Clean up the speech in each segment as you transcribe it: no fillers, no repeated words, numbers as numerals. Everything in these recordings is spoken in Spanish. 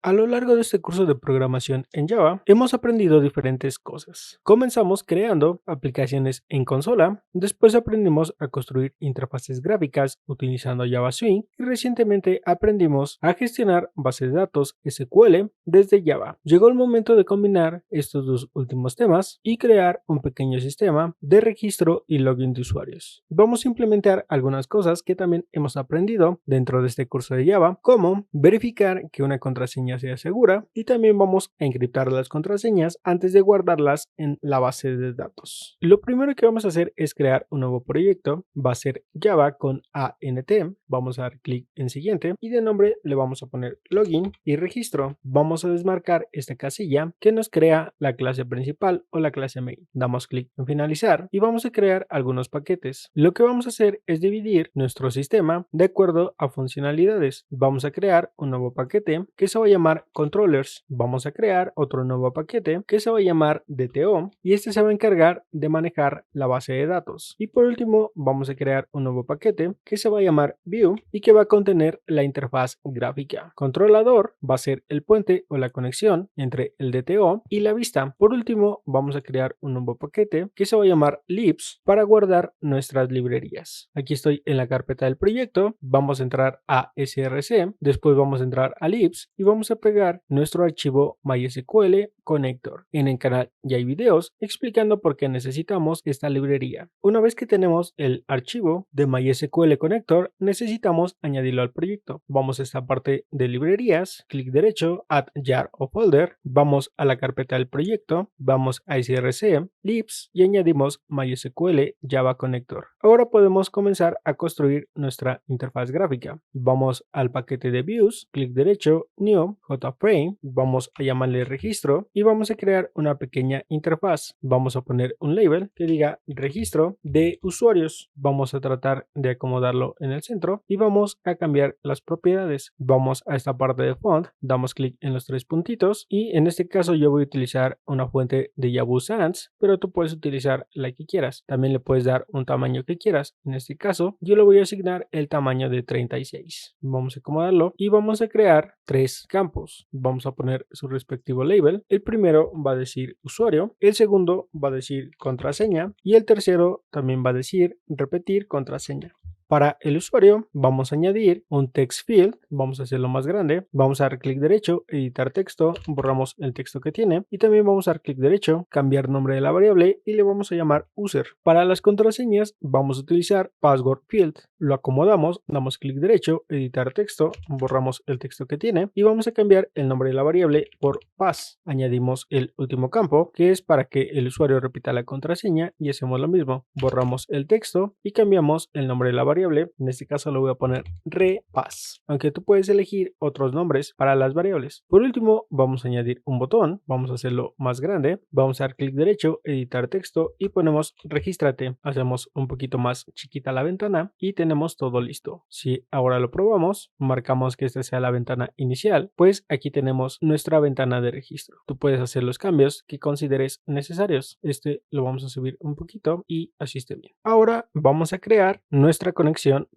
A lo largo de este curso de programación en Java, hemos aprendido diferentes cosas. Comenzamos creando aplicaciones en consola, después aprendimos a construir interfaces gráficas utilizando Java Swing y recientemente aprendimos a gestionar bases de datos SQL desde Java. Llegó el momento de combinar estos dos últimos temas y crear un pequeño sistema de registro y login de usuarios. Vamos a implementar algunas cosas que también hemos aprendido dentro de este curso de Java, como verificar que una contraseña sea segura y también vamos a encriptar las contraseñas antes de guardarlas en la base de datos. Lo primero que vamos a hacer es crear un nuevo proyecto, va a ser Java con ANT, vamos a dar clic en siguiente y de nombre le vamos a poner login y registro. Vamos a desmarcar esta casilla que nos crea la clase principal o la clase main. Damos clic en finalizar y vamos a crear algunos paquetes. Lo que vamos a hacer es dividir nuestro sistema de acuerdo a funcionalidades. Vamos a crear un nuevo paquete que se va a llamar controllers. Vamos a crear otro nuevo paquete que se va a llamar DTO y este se va a encargar de manejar la base de datos. Y por último vamos a crear un nuevo paquete que se va a llamar view y que va a contener la interfaz gráfica. Controlador va a ser el puente o la conexión entre el DTO y la vista. Por último vamos a crear un nuevo paquete que se va a llamar libs para guardar nuestras librerías. Aquí estoy en la carpeta del proyecto, vamos a entrar a src, después vamos a entrar a libs y vamos a pegar nuestro archivo MySQL Connector. En el canal ya hay videos explicando por qué necesitamos esta librería. Una vez que tenemos el archivo de MySQL Connector, necesitamos añadirlo al proyecto. Vamos a esta parte de librerías, clic derecho, add jar o folder, vamos a la carpeta del proyecto, vamos a src, libs y añadimos MySQL Java Connector. Ahora podemos comenzar a construir nuestra interfaz gráfica. Vamos al paquete de views, clic derecho, new, jframe, vamos a llamarle registro y vamos a crear una pequeña interfaz. Vamos a poner un label que diga registro de usuarios. Vamos a tratar de acomodarlo en el centro y vamos a cambiar las propiedades. Vamos a esta parte de font, damos clic en los tres puntitos y en este caso yo voy a utilizar una fuente de Yahoo Sans, pero tú puedes utilizar la que quieras. También le puedes dar un tamaño que quieras. En este caso yo le voy a asignar el tamaño de 36. Vamos a acomodarlo y vamos a crear tres campos. Vamos a poner su respectivo label. El primero va a decir usuario, el segundo va a decir contraseña y el tercero también va a decir repetir contraseña. Para el usuario vamos a añadir un text field, vamos a hacerlo más grande, vamos a dar clic derecho, editar texto, borramos el texto que tiene y también vamos a dar clic derecho, cambiar nombre de la variable y le vamos a llamar user. Para las contraseñas vamos a utilizar password field, lo acomodamos, damos clic derecho, editar texto, borramos el texto que tiene y vamos a cambiar el nombre de la variable por pass. Añadimos el último campo que es para que el usuario repita la contraseña y hacemos lo mismo, borramos el texto y cambiamos el nombre de la variable. En este caso lo voy a poner repass, aunque tú puedes elegir otros nombres para las variables. Por último vamos a añadir un botón, vamos a hacerlo más grande, vamos a dar clic derecho, editar texto y ponemos regístrate. Hacemos un poquito más chiquita la ventana y tenemos todo listo. Si ahora lo probamos, marcamos que esta sea la ventana inicial, pues aquí tenemos nuestra ventana de registro. Tú puedes hacer los cambios que consideres necesarios. Este lo vamos a subir un poquito y así esté bien. Ahora vamos a crear nuestra conexión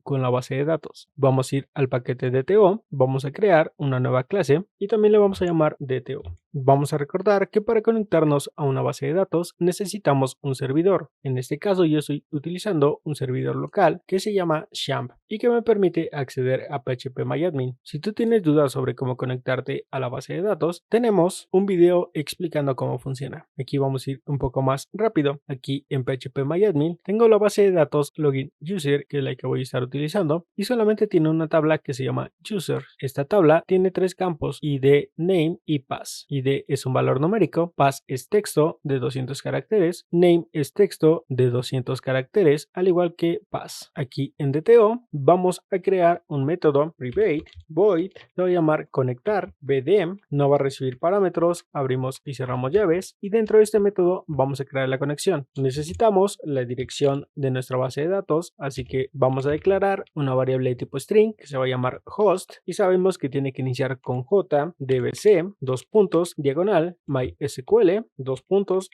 con la base de datos. Vamos a ir al paquete DTO, vamos a crear una nueva clase y también le vamos a llamar DTO. Vamos a recordar que para conectarnos a una base de datos necesitamos un servidor. En este caso yo estoy utilizando un servidor local que se llama Champ y que me permite acceder a PHPMyAdmin. Si tú tienes dudas sobre cómo conectarte a la base de datos, tenemos un video explicando cómo funciona. Aquí vamos a ir un poco más rápido. Aquí en PHPMyAdmin tengo la base de datos login user, que es la que voy a estar utilizando, y solamente tiene una tabla que se llama user. Esta tabla tiene tres campos: ID, name y pass. ID es un valor numérico, pass es texto de 200 caracteres, name es texto de 200 caracteres, al igual que pass. Aquí en DTO vamos a crear un método private void, lo voy a llamar conectar bdm, no va a recibir parámetros, abrimos y cerramos llaves y dentro de este método vamos a crear la conexión. Necesitamos la dirección de nuestra base de datos, así que vamos a declarar una variable de tipo string que se va a llamar host y sabemos que tiene que iniciar con j, dbc, diagonal MySQL,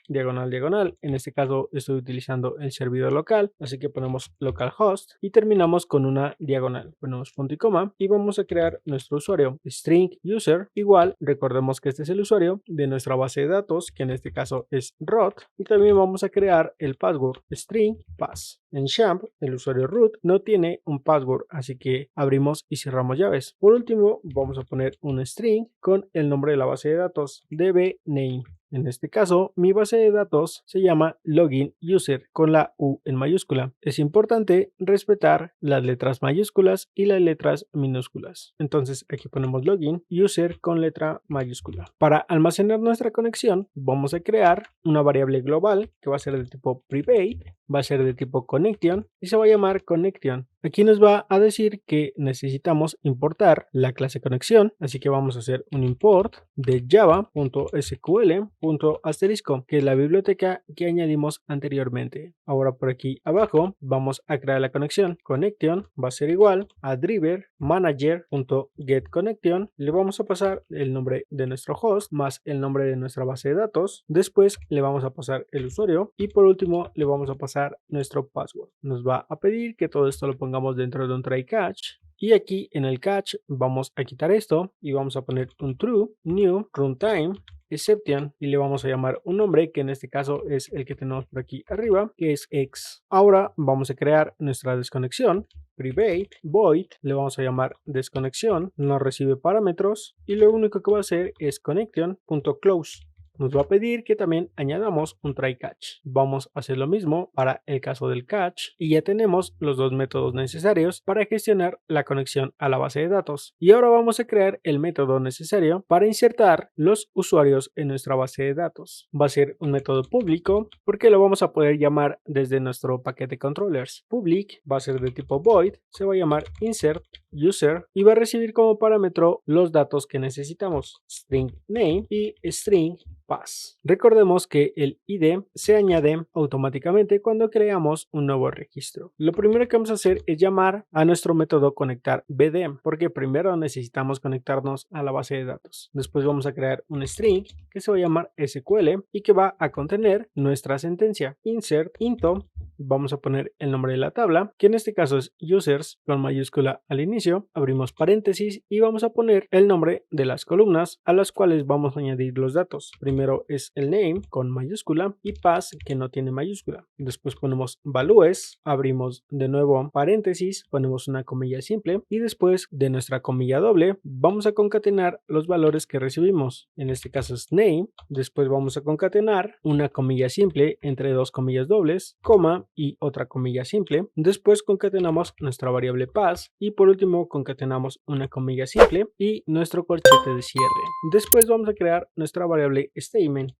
diagonal. En este caso estoy utilizando el servidor local, así que ponemos localhost y terminamos con una diagonal. Ponemos punto y coma y vamos a crear nuestro usuario string user igual. Recordemos que este es el usuario de nuestra base de datos, que en este caso es root, y también vamos a crear el password string pass. En Champ, el usuario root no tiene un password, así que abrimos y cerramos llaves. Por último, vamos a poner un string con el nombre de la base de datos, dbName. En este caso, mi base de datos se llama login user con la U en mayúscula. Es importante respetar las letras mayúsculas y las letras minúsculas. Entonces aquí ponemos login user con letra mayúscula. Para almacenar nuestra conexión, vamos a crear una variable global que va a ser de tipo private, va a ser de tipo connection y se va a llamar connection. Aquí nos va a decir que necesitamos importar la clase conexión, así que vamos a hacer un import de java.sql.asterisco, que es la biblioteca que añadimos anteriormente. Ahora por aquí abajo vamos a crear la conexión. Connection va a ser igual a driver manager.getConnection. Le vamos a pasar el nombre de nuestro host más el nombre de nuestra base de datos. Después le vamos a pasar el usuario y por último le vamos a pasar nuestro password. Nos va a pedir que todo esto lo pongamos dentro de un try catch. Y aquí en el catch vamos a quitar esto y vamos a poner un true new runtime exception y le vamos a llamar un nombre que en este caso es el que tenemos por aquí arriba, que es x. Ahora vamos a crear nuestra desconexión private void, le vamos a llamar desconexión, no recibe parámetros y lo único que va a hacer es connection.close. Nos va a pedir que también añadamos un try catch. Vamos a hacer lo mismo para el caso del catch y ya tenemos los dos métodos necesarios para gestionar la conexión a la base de datos. Y ahora vamos a crear el método necesario para insertar los usuarios en nuestra base de datos. Va a ser un método público porque lo vamos a poder llamar desde nuestro paquete controllers. Public va a ser de tipo void, se va a llamar insert user y va a recibir como parámetro los datos que necesitamos, string name y string pass. Recordemos que el ID se añade automáticamente cuando creamos un nuevo registro. Lo primero que vamos a hacer es llamar a nuestro método conectar BD, porque primero necesitamos conectarnos a la base de datos. Después vamos a crear un string que se va a llamar SQL y que va a contener nuestra sentencia. Insert into, vamos a poner el nombre de la tabla, que en este caso es users con mayúscula al inicio, abrimos paréntesis y vamos a poner el nombre de las columnas a las cuales vamos a añadir los datos. Primero es el name con mayúscula y pass que no tiene mayúscula. Después ponemos values, abrimos de nuevo paréntesis, ponemos una comilla simple y después de nuestra comilla doble vamos a concatenar los valores que recibimos. En este caso es name, después vamos a concatenar una comilla simple entre dos comillas dobles, coma y otra comilla simple. Después concatenamos nuestra variable pass y por último concatenamos una comilla simple y nuestro corchete de cierre. Después vamos a crear nuestra variable statement,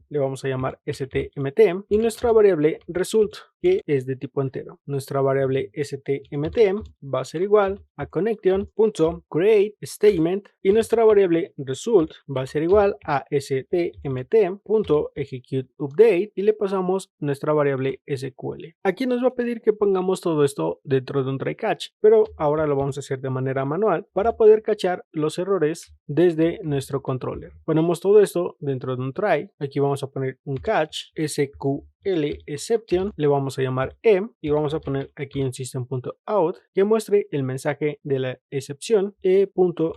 le vamos a llamar stmt y nuestra variable result que es de tipo entero. Nuestra variable stmt va a ser igual a connection.createStatement y nuestra variable result va a ser igual a stmt.executeUpdate y le pasamos nuestra variable SQL. Aquí nos va a pedir que pongamos todo esto dentro de un try catch, pero ahora lo vamos a hacer de manera manual para poder cachar los errores desde nuestro controller. Ponemos todo esto dentro de un try. Aquí vamos a poner un catch SQL exception, le vamos a llamar y vamos a poner aquí un system.out que muestre el mensaje de la excepción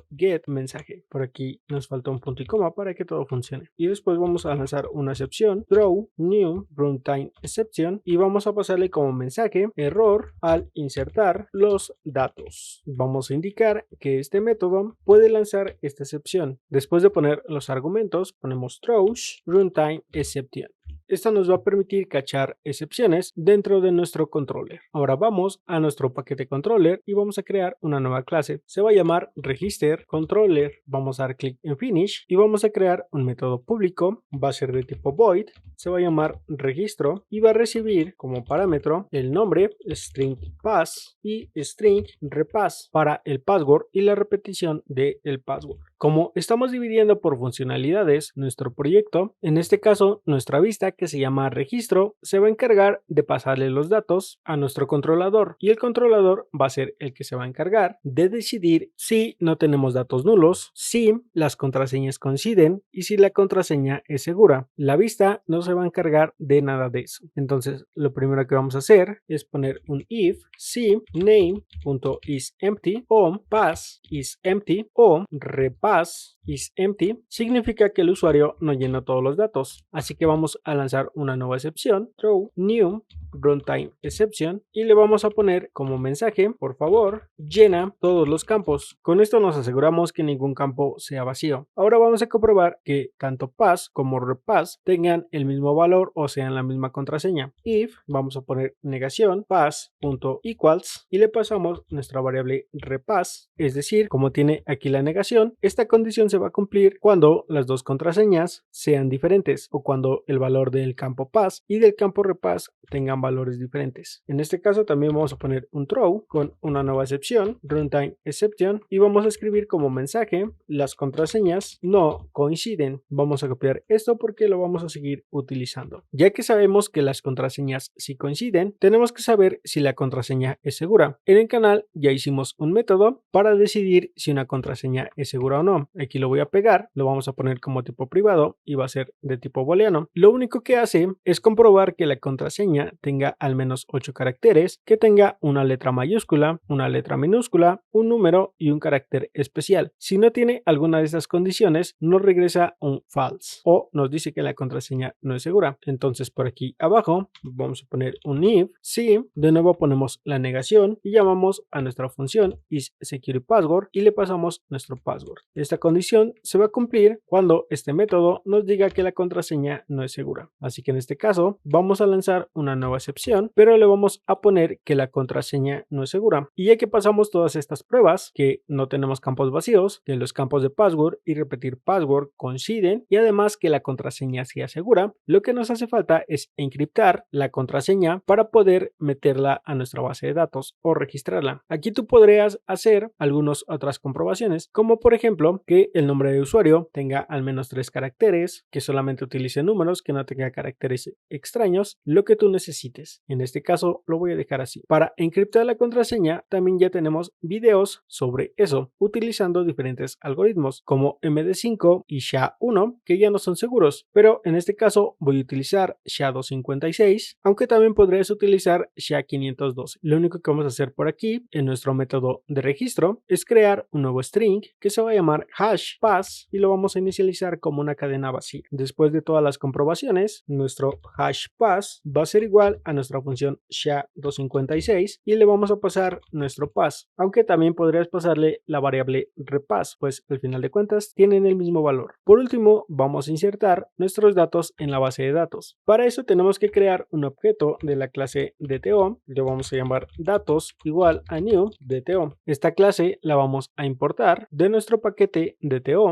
.getMensaje. Por aquí nos falta un punto y coma para que todo funcione y después vamos a lanzar una excepción throw new runtime exception y vamos a pasarle como mensaje error al insertar los datos. Vamos a indicar que este método puede lanzar esta excepción. Después de poner los argumentos ponemos throws runtime exception. Esto nos va a permitir cachar excepciones dentro de nuestro controller. Ahora vamos a nuestro paquete controller y vamos a crear una nueva clase. Se va a llamar register controller. Vamos a dar clic en finish y vamos a crear un método público. Va a ser de tipo void. Se va a llamar registro y va a recibir como parámetro el nombre string pass y string repass para el password y la repetición del password. Como estamos dividiendo por funcionalidades nuestro proyecto, en este caso nuestra vista que se llama registro se va a encargar de pasarle los datos a nuestro controlador y el controlador va a ser el que se va a encargar de decidir si no tenemos datos nulos, si las contraseñas coinciden y si la contraseña es segura. La vista no se va a encargar de nada de eso. Entonces lo primero que vamos a hacer es poner un if si name.isEmpty o pass is empty o repass is empty. Significa que el usuario no llenó todos los datos, así que vamos a lanzar una nueva excepción, throw new runtime exception, y le vamos a poner como mensaje: por favor llena todos los campos. Con esto nos aseguramos que ningún campo sea vacío. Ahora vamos a comprobar que tanto pass como repass tengan el mismo valor o sean la misma contraseña. If vamos a poner negación pass.equals y le pasamos nuestra variable repass, es decir, como tiene aquí la negación, esta condición se va a cumplir cuando las dos contraseñas sean diferentes o cuando el valor del campo pass y del campo repass tengan valores diferentes. En este caso también vamos a poner un throw con una nueva excepción, runtime exception, y vamos a escribir como mensaje: las contraseñas no coinciden. Vamos a copiar esto porque lo vamos a seguir utilizando. Ya que sabemos que las contraseñas sí coinciden, tenemos que saber si la contraseña es segura. En el canal ya hicimos un método para decidir si una contraseña es segura o no. Aquí lo voy a pegar, lo vamos a poner como tipo privado y va a ser de tipo booleano. Lo único que hace es comprobar que la contraseña tenga al menos 8 caracteres, que tenga una letra mayúscula, una letra minúscula, un número y un carácter especial. Si no tiene alguna de estas condiciones, nos regresa un false o nos dice que la contraseña no es segura. Entonces por aquí abajo vamos a poner un if si, de nuevo ponemos la negación y llamamos a nuestra función isSecurityPassword y le pasamos nuestro password. Esta condición se va a cumplir cuando este método nos diga que la contraseña no es segura. Así que en este caso vamos a lanzar una nueva excepción, pero le vamos a poner que la contraseña no es segura. Y ya que pasamos todas estas pruebas, que no tenemos campos vacíos, que los campos de password y repetir password coinciden y además que la contraseña sea segura, lo que nos hace falta es encriptar la contraseña para poder meterla a nuestra base de datos o registrarla. Aquí tú podrías hacer algunas otras comprobaciones, como por ejemplo que el nombre de usuario tenga al menos 3 caracteres, que solamente utilice números, que no tenga caracteres extraños, lo que tú necesites. En este caso lo voy a dejar así. Para encriptar la contraseña también ya tenemos videos sobre eso, utilizando diferentes algoritmos como MD5 y SHA-1, que ya no son seguros, pero en este caso voy a utilizar SHA-256, aunque también podrías utilizar SHA-512. Lo único que vamos a hacer por aquí en nuestro método de registro es crear un nuevo string que se va a llamar hashPass y lo vamos a inicializar como una cadena vacía. Después de todas las comprobaciones, nuestro hashPass va a ser igual a nuestra función SHA-256 y le vamos a pasar nuestro pass, aunque también podrías pasarle la variable repass, pues al final de cuentas tienen el mismo valor. Por último, vamos a insertar nuestros datos en la base de datos. Para eso tenemos que crear un objeto de la clase DTO, le vamos a llamar datos igual a new DTO. Esta clase la vamos a importar de nuestro paquete DTO.DTO.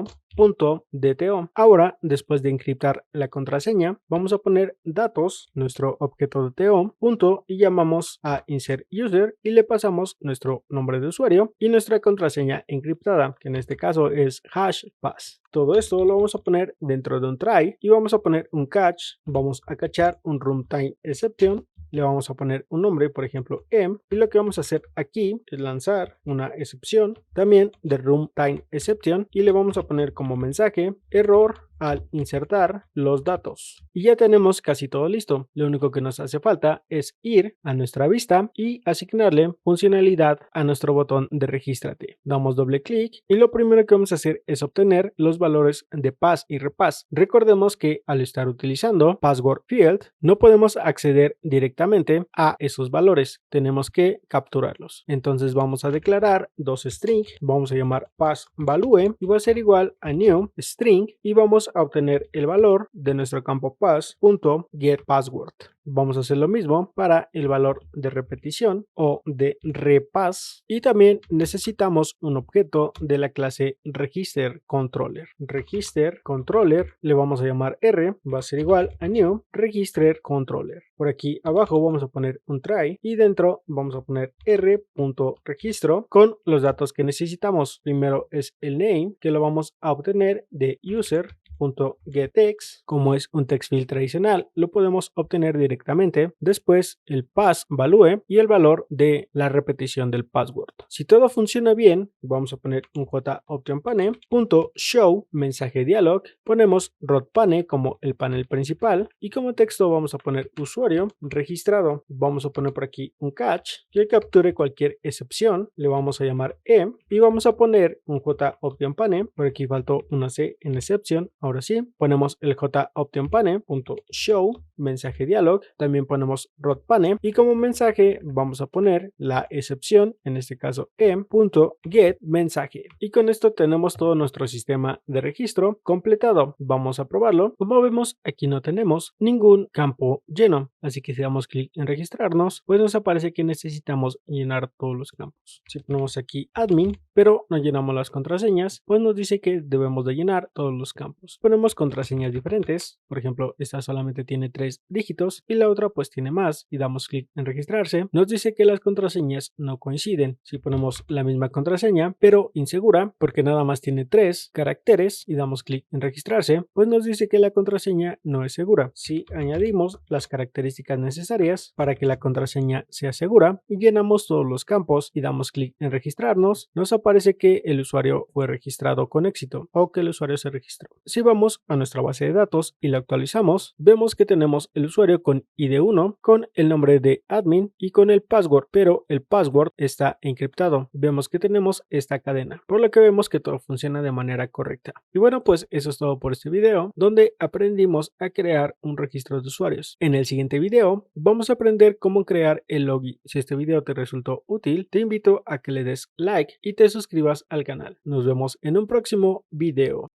Ahora, después de encriptar la contraseña, vamos a poner datos, nuestro objeto DTO, punto, y llamamos a insert user y le pasamos nuestro nombre de usuario y nuestra contraseña encriptada, que en este caso es hashPass. Todo esto lo vamos a poner dentro de un try y vamos a poner un catch, vamos a cachar un runtime exception, le vamos a poner un nombre, por ejemplo m, y lo que vamos a hacer aquí es lanzar una excepción también de runtime exception y le vamos a poner como mensaje error al insertar los datos. Y ya tenemos casi todo listo. Lo único que nos hace falta es ir a nuestra vista y asignarle funcionalidad a nuestro botón de regístrate. Damos doble clic y lo primero que vamos a hacer es obtener los valores de pass y repass. Recordemos que al estar utilizando password field no podemos acceder directamente a esos valores. Tenemos que capturarlos. Entonces vamos a declarar dos strings. Vamos a llamar passValue y va a ser igual a new string y vamos a obtener el valor de nuestro campo pass.getPassword. Vamos a hacer lo mismo para el valor de repetición o de repass y también necesitamos un objeto de la clase registerController. RegisterController le vamos a llamar R, va a ser igual a new registerController. Por aquí abajo vamos a poner un try y dentro vamos a poner r.registro con los datos que necesitamos. Primero es el name, que lo vamos a obtener de user .getText, como es un text field tradicional, lo podemos obtener directamente. Después el pass value y el valor de la repetición del password. Si todo funciona bien, vamos a poner un jOptionPane.show mensaje dialog, ponemos rootPane como el panel principal y como texto vamos a poner usuario registrado. Vamos a poner por aquí un catch que capture cualquier excepción, le vamos a llamar y vamos a poner un jOptionPane, por aquí faltó una C en exception, ahora sí, ponemos el jOptionPane.show mensaje dialog, también ponemos rootPane y como mensaje vamos a poner la excepción, en este caso get mensaje, y con esto tenemos todo nuestro sistema de registro completado. Vamos a probarlo. Como vemos, aquí no tenemos ningún campo lleno, así que si damos clic en registrarnos, pues nos aparece que necesitamos llenar todos los campos. Si ponemos aquí admin pero no llenamos las contraseñas, pues nos dice que debemos de llenar todos los campos. Ponemos contraseñas diferentes, por ejemplo esta solamente tiene 3 dígitos y la otra pues tiene más, y damos clic en registrarse. Nos dice que las contraseñas no coinciden. Si ponemos la misma contraseña pero insegura porque nada más tiene 3 caracteres y damos clic en registrarse, pues nos dice que la contraseña no es segura. Si añadimos las características necesarias para que la contraseña sea segura y llenamos todos los campos y damos clic en registrarnos, nos aparece que el usuario fue registrado con éxito o que el usuario se registró. Si vamos a nuestra base de datos y la actualizamos, vemos que tenemos el usuario con ID1, con el nombre de admin y con el password, pero el password está encriptado. Vemos que tenemos esta cadena, por lo que vemos que todo funciona de manera correcta. Y bueno, pues eso es todo por este video, donde aprendimos a crear un registro de usuarios. En el siguiente video vamos a aprender cómo crear el login. Si este video te resultó útil, te invito a que le des like y te suscribas al canal. Nos vemos en un próximo video.